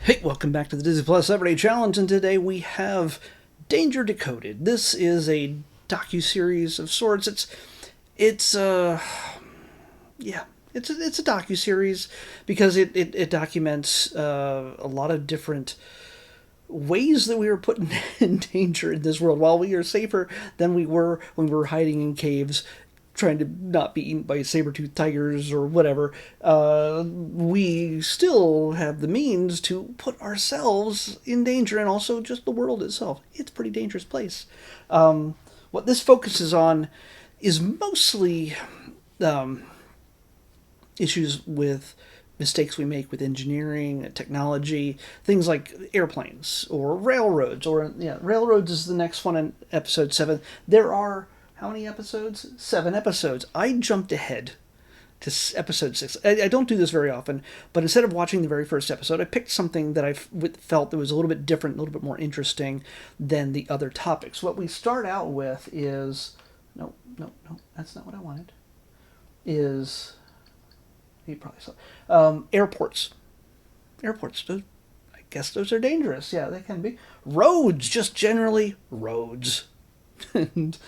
Hey, welcome back to the Disney Plus Everyday Challenge, and today we have Danger Decoded. This is a docu-series of sorts. It's yeah, it's a docu-series because it documents a lot of different ways that we were put in danger in this world. While we are safer than we were when we were hiding in caves, trying to not be eaten by saber-toothed tigers or whatever, we still have the means to put ourselves in danger, and also just the world itself. It's a pretty dangerous place. What this focuses on is mostly um, issues with mistakes we make with engineering, technology, things like airplanes or railroads. Or yeah, railroads is the next one in episode 7. There are how many episodes? 7 episodes. I jumped ahead to episode 6. I don't do this very often, but instead of watching the very first episode, I picked something that I felt that was a little bit different, a little bit more interesting than the other topics. What we start out with is no, that's not what I wanted. Is you probably saw airports. Airports. I guess those are dangerous. Yeah, they can be. Roads, just generally roads. And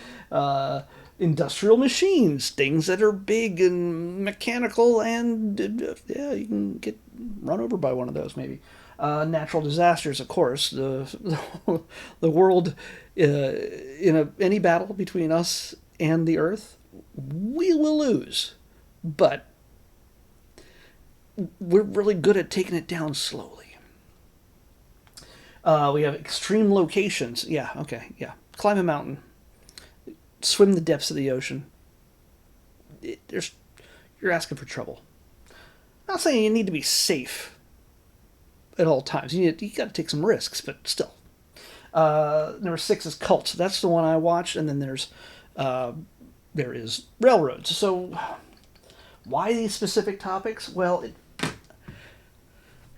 industrial machines, things that are big and mechanical, and yeah, you can get run over by one of those maybe. Natural disasters, of course. The world, in any battle between us and the Earth, we will lose, but we're really good at taking it down slowly. We have extreme locations. Yeah, okay, yeah. Climb a mountain. Swim the depths of the ocean. You're asking for trouble. I'm not saying you need to be safe at all times. You got to take some risks, but still. Number 6 is cults. That's the one I watched, and then there is railroads. So why these specific topics? Well,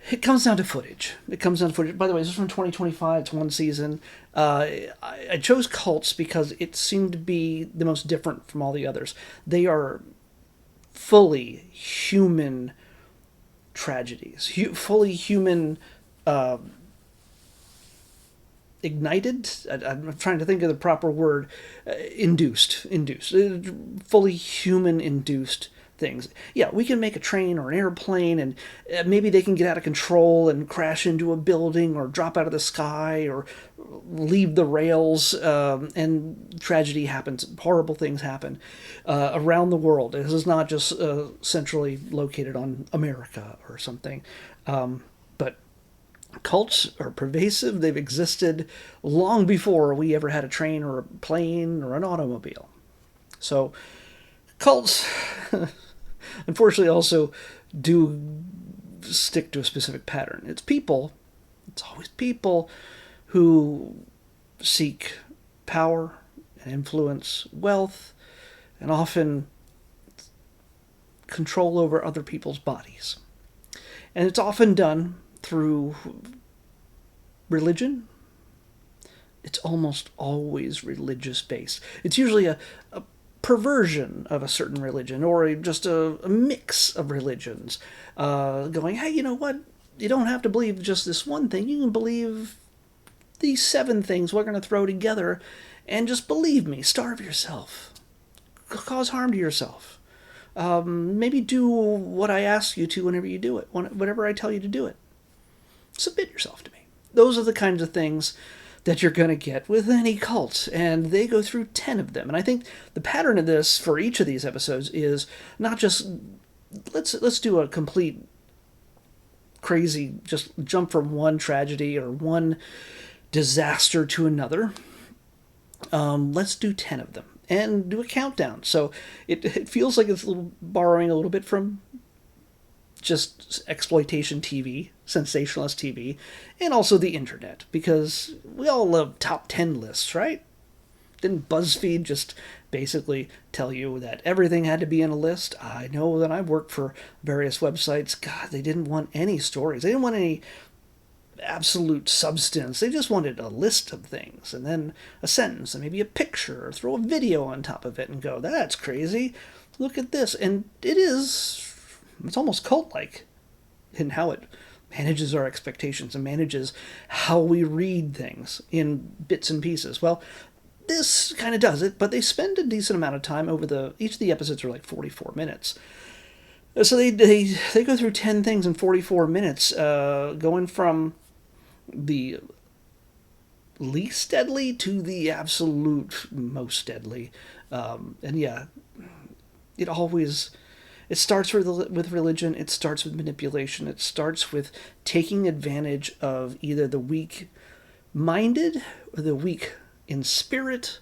it comes down to footage. It comes down to footage. By the way, this is from 2025. It's one season. I chose cults because it seemed to be the most different from all the others. They are fully human tragedies, fully human ignited. I'm trying to think of the proper word. Induced, fully human induced things. Yeah, we can make a train or an airplane, and maybe they can get out of control and crash into a building or drop out of the sky or leave the rails, and tragedy happens. Horrible things happen around the world. This is not just centrally located on America or something. But cults are pervasive. They've existed long before we ever had a train or a plane or an automobile. So cults unfortunately also do stick to a specific pattern. It's always people who seek power and influence, wealth, and often control over other people's bodies. And it's often done through religion. It's almost always religious based. It's usually a perversion of a certain religion, or just a mix of religions, going, hey, you know what? You don't have to believe just this one thing. You can believe these 7 things we're going to throw together, and just believe me. Starve yourself. Cause harm to yourself. Maybe do what I ask you to whenever you do it, whenever I tell you to do it. Submit yourself to me. Those are the kinds of things that you're going to get with any cult, and they go through 10 of them. And I think the pattern of this for each of these episodes is not just let's do a complete crazy, just jump from one tragedy or one disaster to another. Let's do 10 of them and do a countdown. So it feels like it's borrowing a little bit from just exploitation TV, sensationalist TV, and also the internet, because we all love top 10 lists, right? Didn't BuzzFeed just basically tell you that everything had to be in a list? I know that I've worked for various websites. God, they didn't want any stories. They didn't want any absolute substance. They just wanted a list of things, and then a sentence, and maybe a picture, or throw a video on top of it and go, that's crazy. Look at this. And it's almost cult-like in how it manages our expectations and manages how we read things in bits and pieces. Well, this kind of does it, but they spend a decent amount of time over each of the episodes are like 44 minutes. So they go through 10 things in 44 minutes, going from the least deadly to the absolute most deadly. And yeah, it starts with religion, it starts with manipulation, it starts with taking advantage of either the weak-minded or the weak in spirit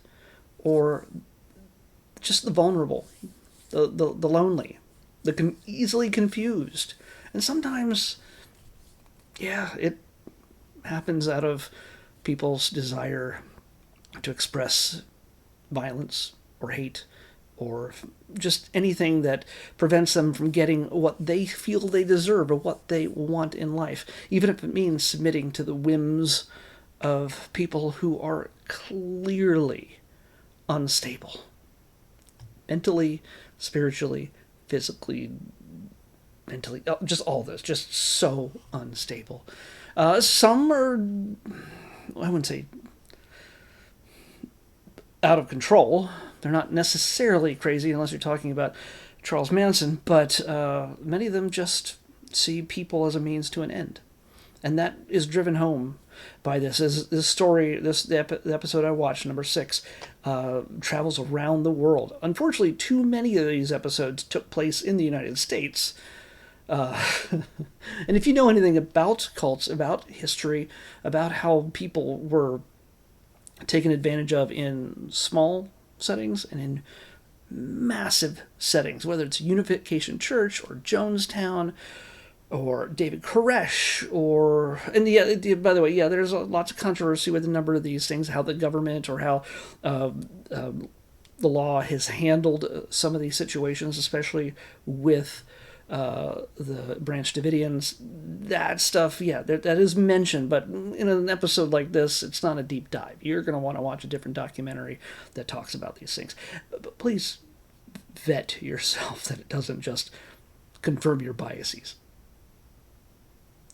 or just the vulnerable, the lonely, the easily confused. And sometimes, yeah, it happens out of people's desire to express violence or hate or just anything that prevents them from getting what they feel they deserve or what they want in life, even if it means submitting to the whims of people who are clearly unstable. Mentally, spiritually, physically, mentally, just all this, just so unstable. Some are, I wouldn't say out of control. They're not necessarily crazy unless you're talking about Charles Manson, but many of them just see people as a means to an end. And that is driven home by this. This story, the episode I watched, number 6, travels around the world. Unfortunately, too many of these episodes took place in the United States. And if you know anything about cults, about history, about how people were taken advantage of in small settings and in massive settings, whether it's Unification Church or Jonestown or David Koresh, and yeah, by the way, yeah, there's lots of controversy with a number of these things, how the government or how the law has handled some of these situations, especially with the Branch Davidians. That stuff, yeah, that is mentioned, but in an episode like this, it's not a deep dive. You're going to want to watch a different documentary that talks about these things. But please vet yourself that it doesn't just confirm your biases.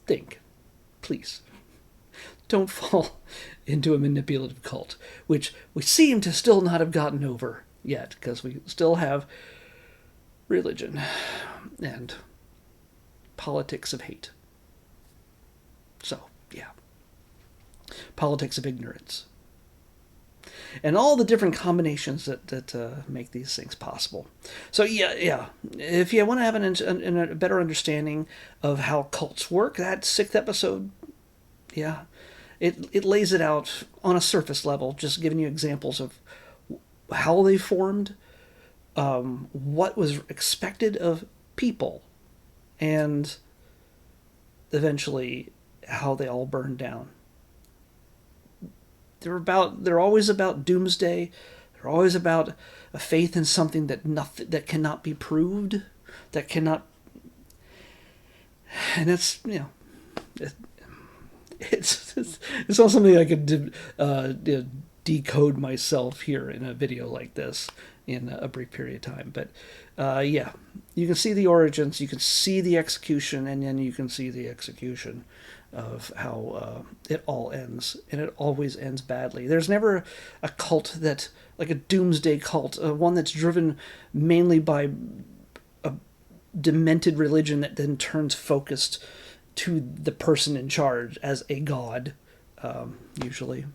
Think, please. Don't fall into a manipulative cult, which we seem to still not have gotten over yet, because we still have religion and politics of hate. So, yeah. Politics of ignorance. And all the different combinations that make these things possible. So, yeah. If you want to have a better understanding of how cults work, that 6th episode, yeah, it lays it out on a surface level, just giving you examples of how they formed, what was expected of people, and eventually how they all burned down. They're always about doomsday. They're always about a faith in something that cannot be proved, that cannot, and that's, it's not something I could decode myself here in a video like this in a brief period of time. But yeah, you can see the origins, you can see the execution, and then you can see the execution of how it all ends, and it always ends badly. There's never a cult that, like a doomsday cult, one that's driven mainly by a demented religion that then turns focused to the person in charge as a god, usually.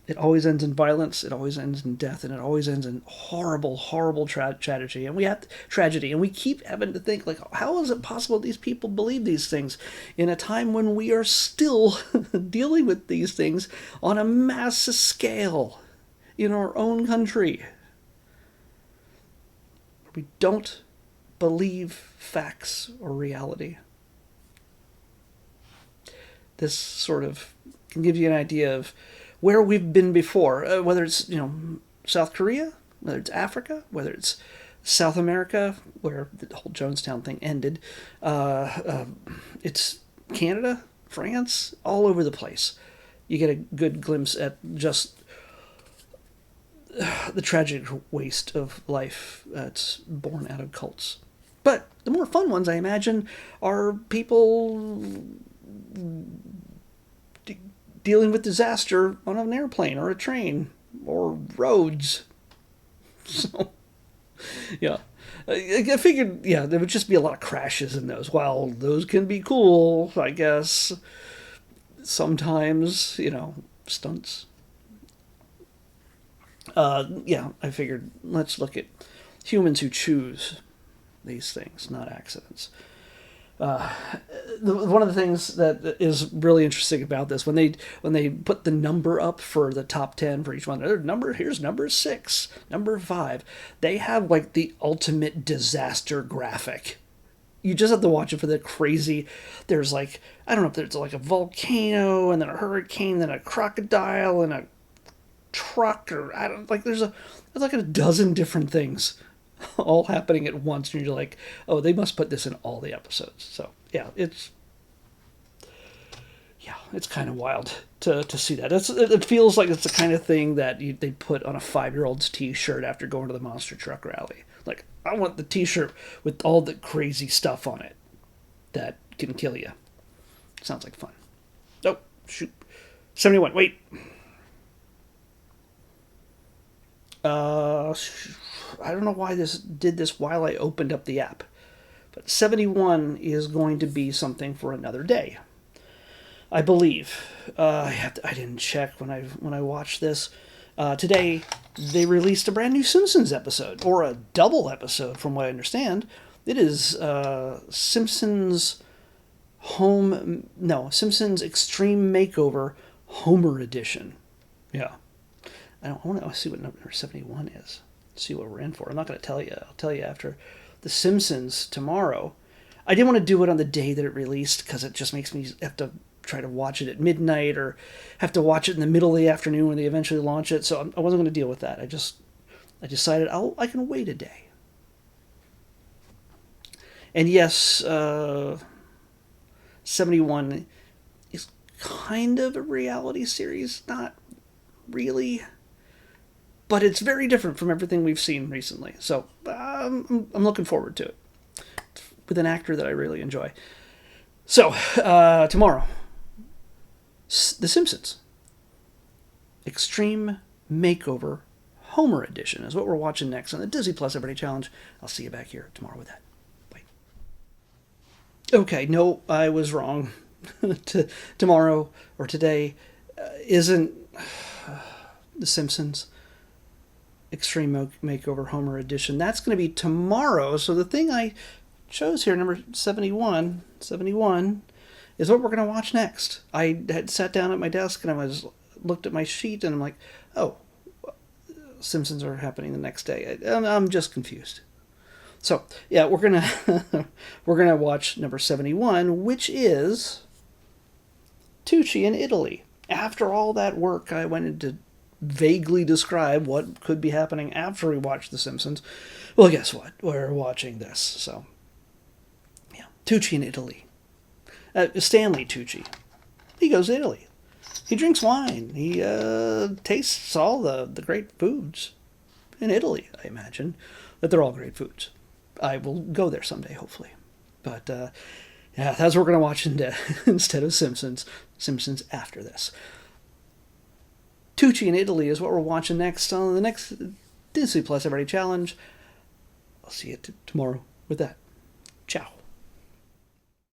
It always ends in violence, it always ends in death, and it always ends in horrible, horrible tragedy. And we keep having to think, like, how is it possible these people believe these things in a time when we are still dealing with these things on a massive scale in our own country? We don't believe facts or reality. This sort of can give you an idea of where we've been before, whether it's, South Korea, whether it's Africa, whether it's South America, where the whole Jonestown thing ended. It's Canada, France, all over the place. You get a good glimpse at just the tragic waste of life that's born out of cults. But the more fun ones, I imagine, are people dealing with disaster on an airplane or a train or roads. So, yeah. I figured, yeah, there would just be a lot of crashes in those. While those can be cool, I guess, sometimes, stunts. Yeah, I figured let's look at humans who choose these things, not accidents. One of the things that is really interesting about this when they put the number up for the top 10 for each one, here's number 6, number 5. They have like the ultimate disaster graphic. You just have to watch it for the crazy. There's like, I don't know if there's like a volcano and then a hurricane, then a crocodile and a truck, or I don't like. There's like a dozen different things all happening at once, and you're like, oh, they must put this in all the episodes. So yeah, it's kind of wild to see that. It feels like it's the kind of thing that they put on a 5-year-old's T-shirt after going to the monster truck rally. Like, I want the T-shirt with all the crazy stuff on it that can kill you. Sounds like fun. Oh, shoot. 71, wait. I don't know why this did this while I opened up the app. But 71 is going to be something for another day, I believe. I didn't check when I watched this. Today, they released a brand new Simpsons episode, or a double episode from what I understand. It is Simpsons Simpsons Extreme Makeover Homer Edition. Yeah. I want to see what number 71 is. See what we're in for. I'm not going to tell you. I'll tell you after The Simpsons tomorrow. I didn't want to do it on the day that it released because it just makes me have to try to watch it at midnight or have to watch it in the middle of the afternoon when they eventually launch it. So I wasn't going to deal with that. I decided I can wait a day. And yes, 71 is kind of a reality series. Not really. But it's very different from everything we've seen recently. So I'm looking forward to it. With an actor that I really enjoy. So, tomorrow, The Simpsons Extreme Makeover Homer Edition is what we're watching next on the Disney Plus Everyday Challenge. I'll see you back here tomorrow with that. Bye. Okay, no, I was wrong. Tomorrow, or today, isn't The Simpsons Extreme Makeover Homer Edition. That's going to be tomorrow. So the thing I chose here, number 71, is what we're going to watch next. I had sat down at my desk and looked at my sheet and I'm like, oh, Simpsons are happening the next day. I'm just confused. So yeah, we're gonna watch number 71, which is Tucci in Italy. After all that work, I went into vaguely describe what could be happening after we watch The Simpsons. Well, guess what? We're watching this. So, yeah. Tucci in Italy. Stanley Tucci. He goes to Italy. He drinks wine. He tastes all the great foods in Italy, I imagine. That they're all great foods. I will go there someday, hopefully. But, yeah, that's what we're going to watch instead of Simpsons. Simpsons after this. Tucci in Italy is what we're watching next on the next Disney Plus Everyday Challenge. I'll see you tomorrow with that. Ciao.